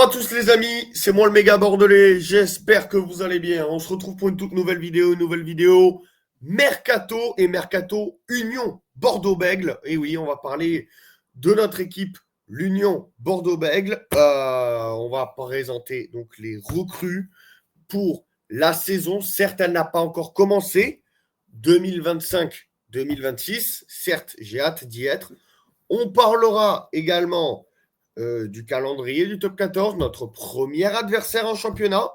Bonjour à tous les amis, c'est moi le méga bordelais, j'espère que vous allez bien. On se retrouve pour une toute nouvelle vidéo Mercato et Mercato Union Bordeaux-Bègles. Et oui, on va parler de notre équipe, l'Union Bordeaux-Bègles. On va présenter donc les recrues pour la saison. Certes, elle n'a pas encore commencé, 2025-2026. Certes, j'ai hâte d'y être. On parlera également du calendrier du top 14, notre premier adversaire en championnat.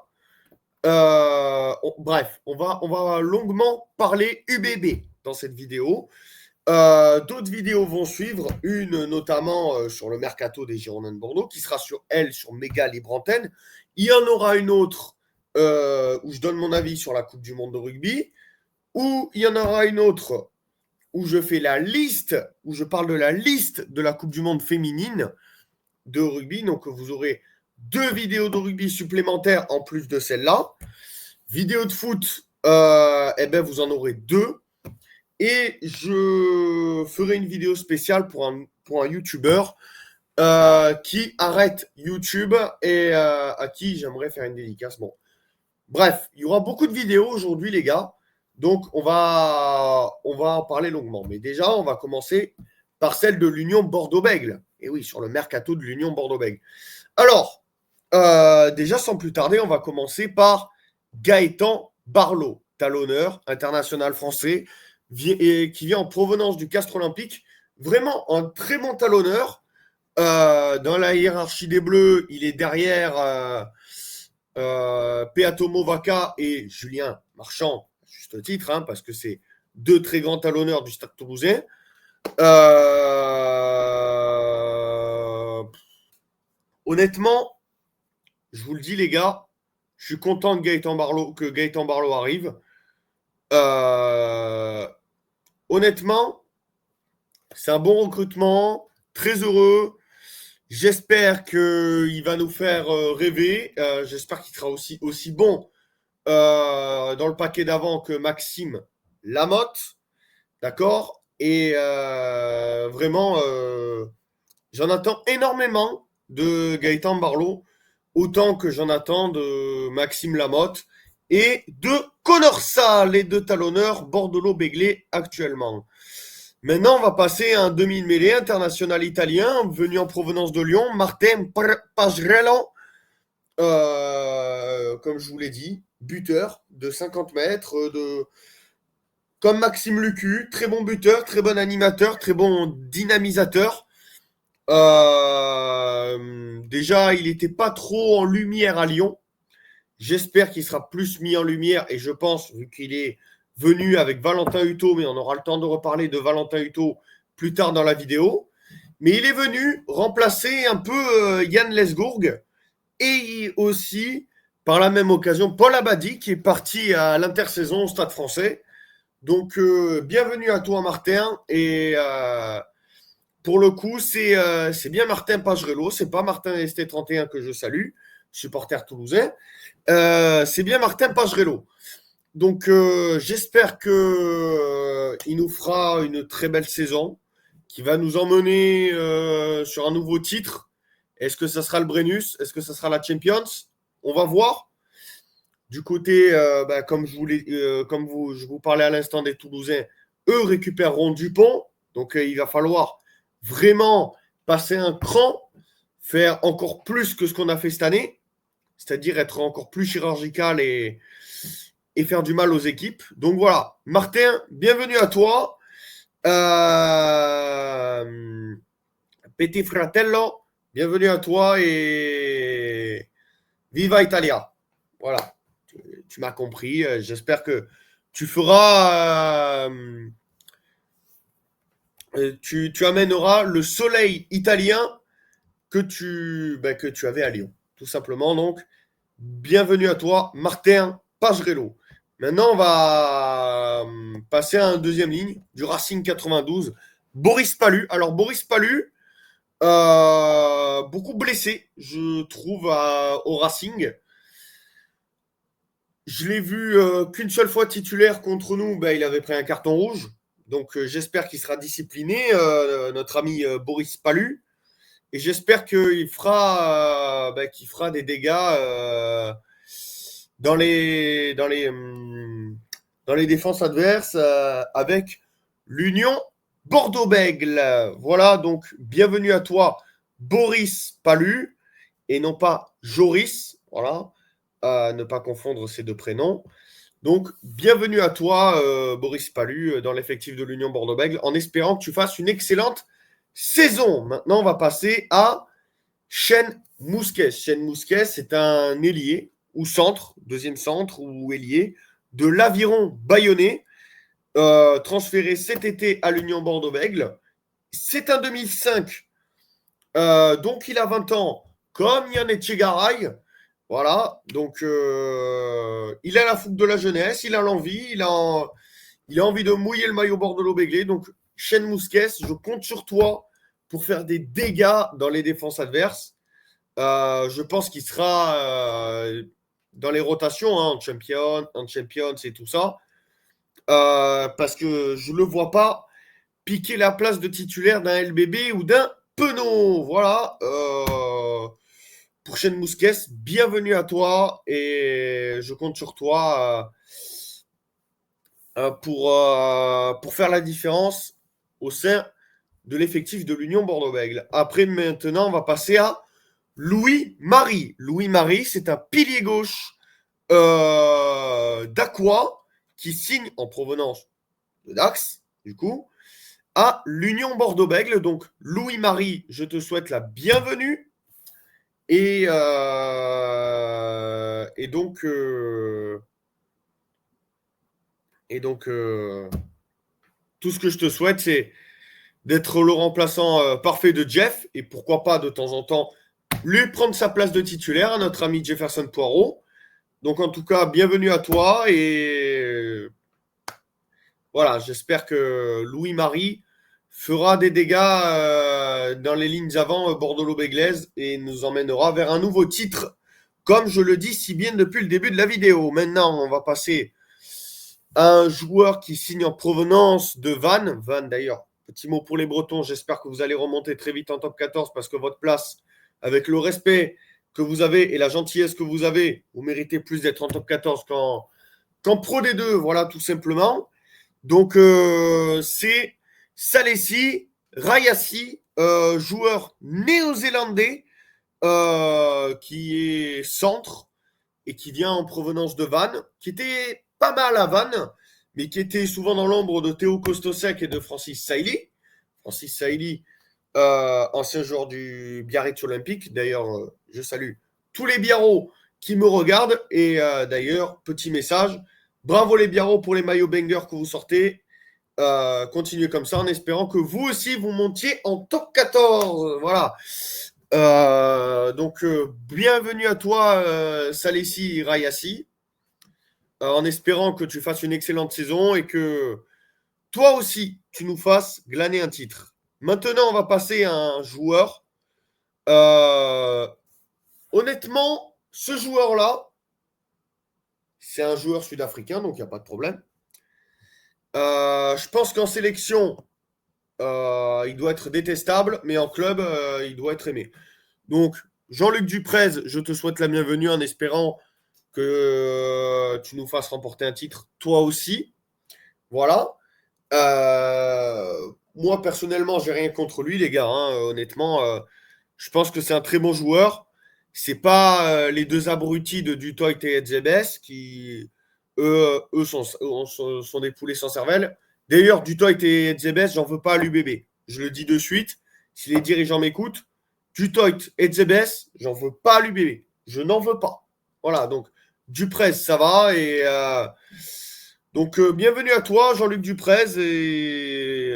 Bref, on va longuement parler UBB dans cette vidéo. D'autres vidéos vont suivre, une notamment sur le mercato des Girondins de Bordeaux, qui sera sur Méga Libre Antenne. Il y en aura une autre où je donne mon avis sur la Coupe du Monde de rugby, ou il y en aura une autre où je fais la liste, où je parle de la liste de la Coupe du Monde féminine de rugby. Donc, vous aurez 2 vidéos de rugby supplémentaires en plus de celle-là. Vidéo de foot, vous en aurez 2. Et je ferai une vidéo spéciale pour un YouTuber qui arrête YouTube et à qui j'aimerais faire une dédicace. Bon, bref, il y aura beaucoup de vidéos aujourd'hui, les gars. Donc, on va en parler longuement. Mais déjà, on va commencer par celle de l'Union Bordeaux-Bègles. Et oui, sur le mercato de l'Union Bordeaux-Bègles. Alors, déjà, sans plus tarder, on va commencer par Gaëtan Barlot, talonneur international français, qui vient en provenance du Castres Olympique. Vraiment un très bon talonneur. Dans la hiérarchie des Bleus, il est derrière Peatomo Vaca et Julien Marchand, à juste titre, hein, parce que c'est 2 très grands talonneurs du Stade Toulousain. Honnêtement, je vous le dis, les gars, je suis content que Gaëtan Barlot arrive. Honnêtement, c'est un bon recrutement, très heureux. J'espère qu'il va nous faire rêver. J'espère qu'il sera aussi bon dans le paquet d'avant que Maxime Lamotte. D'accord. Et vraiment, j'en attends énormément de Gaëtan Barlot, autant que j'en attends de Maxime Lamotte et de Conorsa, les 2 talonneurs bordelot-béglés actuellement. Maintenant, on va passer à un demi-mêlée international italien, venu en provenance de Lyon, Martin Pagerello, comme je vous l'ai dit, buteur de 50 mètres, comme Maxime Lucu, très bon buteur, très bon animateur, très bon dynamisateur. Déjà, il n'était pas trop en lumière à Lyon. J'espère qu'il sera plus mis en lumière et je pense, vu qu'il est venu avec Valentin Hutto, mais on aura le temps de reparler de Valentin Hutto plus tard dans la vidéo. Mais il est venu remplacer un peu Yann Lesgourg et aussi, par la même occasion, Paul Abadi qui est parti à l'intersaison au Stade Français. Donc, bienvenue à toi, Martin. Et pour le coup, c'est bien Martin Pagerello, c'est pas Martin ST31 que je salue, supporter toulousain. C'est bien Martin Pagerello. Donc, j'espère que il nous fera une très belle saison, qui va nous emmener sur un nouveau titre. Est-ce que ça sera le Brennus? Est-ce que ça sera la Champions? On va voir. Du côté, comme je vous parlais à l'instant des Toulousains, eux récupéreront Dupont. Donc, il va falloir vraiment passer un cran, faire encore plus que ce qu'on a fait cette année, c'est-à-dire être encore plus chirurgical et faire du mal aux équipes. Donc voilà, Martin, bienvenue à toi. Petit fratello, bienvenue à toi et viva Italia. Voilà, tu m'as compris. J'espère que tu feras, tu amèneras le soleil italien que tu avais à Lyon, tout simplement. Donc, bienvenue à toi, Martin Pagerello. Maintenant, on va passer à une deuxième ligne du Racing 92. Boris Pallu. Alors, Boris Pallu, beaucoup blessé, je trouve, au Racing. Je l'ai vu qu'une seule fois titulaire contre nous, il avait pris un carton rouge. Donc, j'espère qu'il sera discipliné, notre ami Boris Pallu. Et j'espère qu'il fera des dégâts dans les défenses adverses avec l'Union Bordeaux-Bègles. Voilà, donc bienvenue à toi, Boris Palu, et non pas Joris. Voilà, ne pas confondre ces deux prénoms. Donc, bienvenue à toi, Boris Palu, dans l'effectif de l'Union Bordeaux-Bègles, en espérant que tu fasses une excellente saison. Maintenant, on va passer à Shane Mousquet. Shane Mousquet, c'est un ailier ou centre, deuxième centre ou ailier de l'Aviron Bayonnais, transféré cet été à l'Union Bordeaux-Bègles. C'est un 2005, donc il a 20 ans, comme Yann Etchegaray. Voilà, donc il a la fougue de la jeunesse, il a l'envie, il a envie de mouiller le maillot bordelot-béglé. Donc, Shane Mousquet, je compte sur toi pour faire des dégâts dans les défenses adverses. Je pense qu'il sera dans les rotations, hein, en Champions et tout ça. Parce que je ne le vois pas piquer la place de titulaire d'un LBB ou d'un Penaud. Voilà. Pour Shane Mousquet, bienvenue à toi et je compte sur toi pour faire la différence au sein de l'effectif de l'Union Bordeaux-Bègles. Après, maintenant, on va passer à Louis-Marie. Louis-Marie, c'est un pilier gauche d'Aqua qui signe en provenance de Dax, du coup, à l'Union Bordeaux-Bègles. Donc, Louis-Marie, je te souhaite la bienvenue. Et donc, tout ce que je te souhaite, c'est d'être le remplaçant parfait de Jeff et pourquoi pas de temps en temps lui prendre sa place de titulaire à notre ami Jefferson Poirot. Donc en tout cas, bienvenue à toi et voilà, j'espère que Louis-Marie fera des dégâts dans les lignes avant bordeaux-béglaises et nous emmènera vers un nouveau titre, comme je le dis si bien depuis le début de la vidéo. Maintenant, on va passer à un joueur qui signe en provenance de Vannes. Vannes d'ailleurs, petit mot pour les Bretons, j'espère que vous allez remonter très vite en top 14 parce que votre place, avec le respect que vous avez et la gentillesse que vous avez, vous méritez plus d'être en top 14 qu'en Pro D2, voilà tout simplement. Donc c'est Salesi Rayassi, joueur néo-zélandais qui est centre et qui vient en provenance de Vannes, qui était pas mal à Vannes, mais qui était souvent dans l'ombre de Théo Costosec et de Francis Sailly. Francis Sailly, ancien joueur du Biarritz Olympique. D'ailleurs, je salue tous les Biarros qui me regardent. Et d'ailleurs, petit message, bravo les Biarros pour les maillots banger que vous sortez. Continuez comme ça en espérant que vous aussi vous montiez en top 14. Voilà. Donc, bienvenue à toi, Salessi Rayassi, en espérant que tu fasses une excellente saison et que toi aussi, tu nous fasses glaner un titre. Maintenant, on va passer à un joueur. Honnêtement, ce joueur-là, c'est un joueur sud-africain, donc il n'y a pas de problème. Je pense qu'en sélection, il doit être détestable, mais en club, il doit être aimé. Donc, Jean-Luc Duprez, je te souhaite la bienvenue en espérant que tu nous fasses remporter un titre, toi aussi. Voilà. Moi, personnellement, j'ai rien contre lui, les gars. Hein. Honnêtement, je pense que c'est un très bon joueur. C'est pas les deux abrutis de Dutoit et Edzebes qui, eux sont des poulets sans cervelle. D'ailleurs, Dutoit et Edzebes, j'en veux pas à l'UBB. Je le dis de suite. Si les dirigeants m'écoutent, Dutoit et Edzebes, j'en veux pas à l'UBB. Je n'en veux pas. Voilà, donc Duprez, ça va. Et donc, bienvenue à toi, Jean-Luc Duprez. Et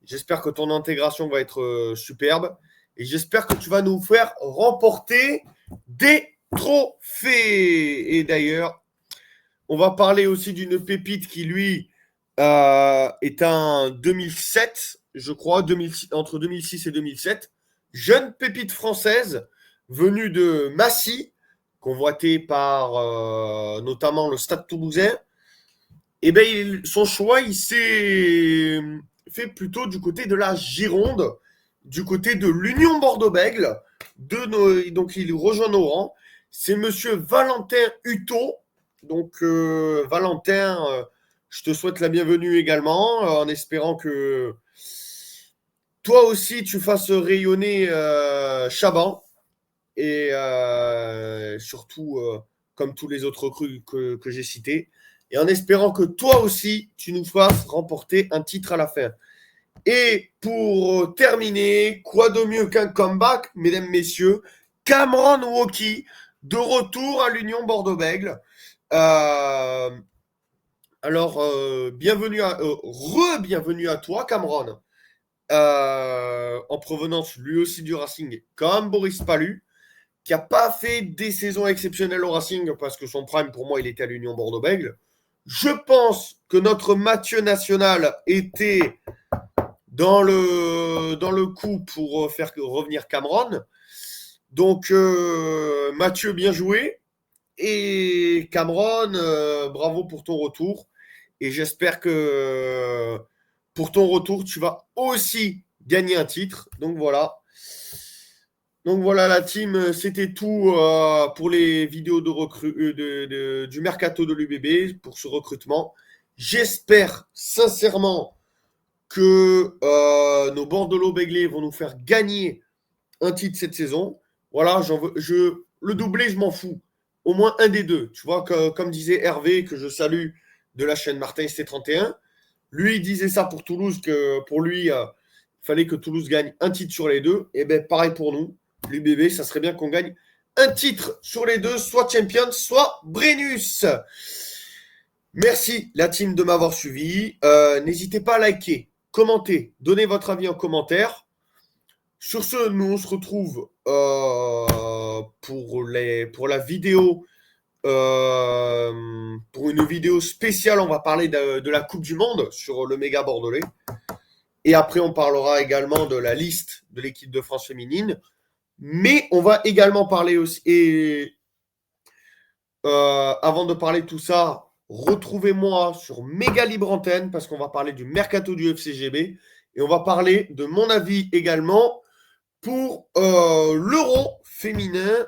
j'espère que ton intégration va être superbe. Et j'espère que tu vas nous faire remporter des trophées. Et d'ailleurs, on va parler aussi d'une pépite qui, lui, est un 2007, je crois, entre 2006 et 2007. Jeune pépite française venue de Massy, convoitée par notamment le Stade Toulousain. Et bien, son choix, il s'est fait plutôt du côté de la Gironde. du côté de l'Union Bordeaux-Bègles. Donc, il rejoint nos rangs. C'est monsieur Valentin Hutto. Donc, Valentin, je te souhaite la bienvenue également, en espérant que toi aussi tu fasses rayonner Chaban. Et surtout, comme tous les autres recrues que j'ai cités. Et en espérant que toi aussi, tu nous fasses remporter un titre à la fin. Et pour terminer, quoi de mieux qu'un comeback, mesdames, messieurs, Cameron Wauquiez, de retour à l'Union Bordeaux-Bègles. Alors, re-bienvenue à toi, Cameron, en provenance lui aussi du Racing, comme Boris Pallu, qui n'a pas fait des saisons exceptionnelles au Racing, parce que son prime, pour moi, il était à l'Union Bordeaux-Bègles. Je pense que notre Mathieu national était dans le coup pour faire revenir Cameron. Donc, Mathieu, bien joué. Et Cameron, bravo pour ton retour. Et j'espère que pour ton retour, tu vas aussi gagner un titre. Donc voilà. Donc voilà la team, c'était tout pour les vidéos du mercato de l'UBB pour ce recrutement. J'espère sincèrement que nos Bordelais vont nous faire gagner un titre cette saison. Voilà, le doublé, je m'en fous. Au moins un des deux. Tu vois, comme disait Hervé, que je salue de la chaîne Martin ST31, lui, il disait ça pour Toulouse, que pour lui, il fallait que Toulouse gagne un titre sur les deux. Et bien, pareil pour nous. L'UBB, ça serait bien qu'on gagne un titre sur les deux, soit Champions, soit Brennus. Merci la team de m'avoir suivi. N'hésitez pas à liker, commenter, donner votre avis en commentaire. Sur ce, nous on se retrouve pour la vidéo, pour une vidéo spéciale. On va parler de la Coupe du Monde sur le méga bordelais. Et après, on parlera également de la liste de l'équipe de France féminine. Mais on va également parler aussi, et avant de parler de tout ça, retrouvez-moi sur Méga Libre Antenne parce qu'on va parler du mercato du FCGB et on va parler de mon avis également pour l'Euro féminin.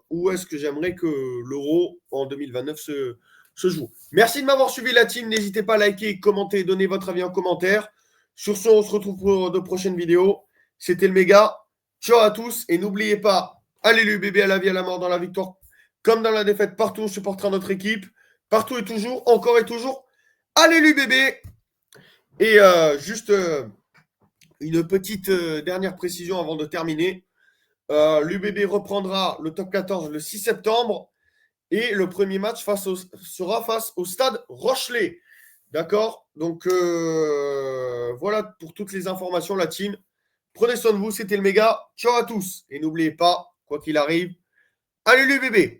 Où est-ce que j'aimerais que l'Euro en 2029 se joue. Merci de m'avoir suivi la team. N'hésitez pas à liker, commenter, donner votre avis en commentaire. Sur ce, on se retrouve pour de prochaines vidéos. C'était le méga. Ciao à tous et n'oubliez pas, allez l'UBB à la vie, à la mort, dans la victoire comme dans la défaite. Partout, on supportera notre équipe. Partout et toujours, encore et toujours. Allez l'UBB. Et juste une petite dernière précision avant de terminer. L'UBB reprendra le top 14 le 6 septembre et le premier match sera face au stade Rochelet. D'accord. Donc voilà pour toutes les informations, la team. Prenez soin de vous, c'était le méga. Ciao à tous. Et n'oubliez pas, quoi qu'il arrive, allez l'UBB.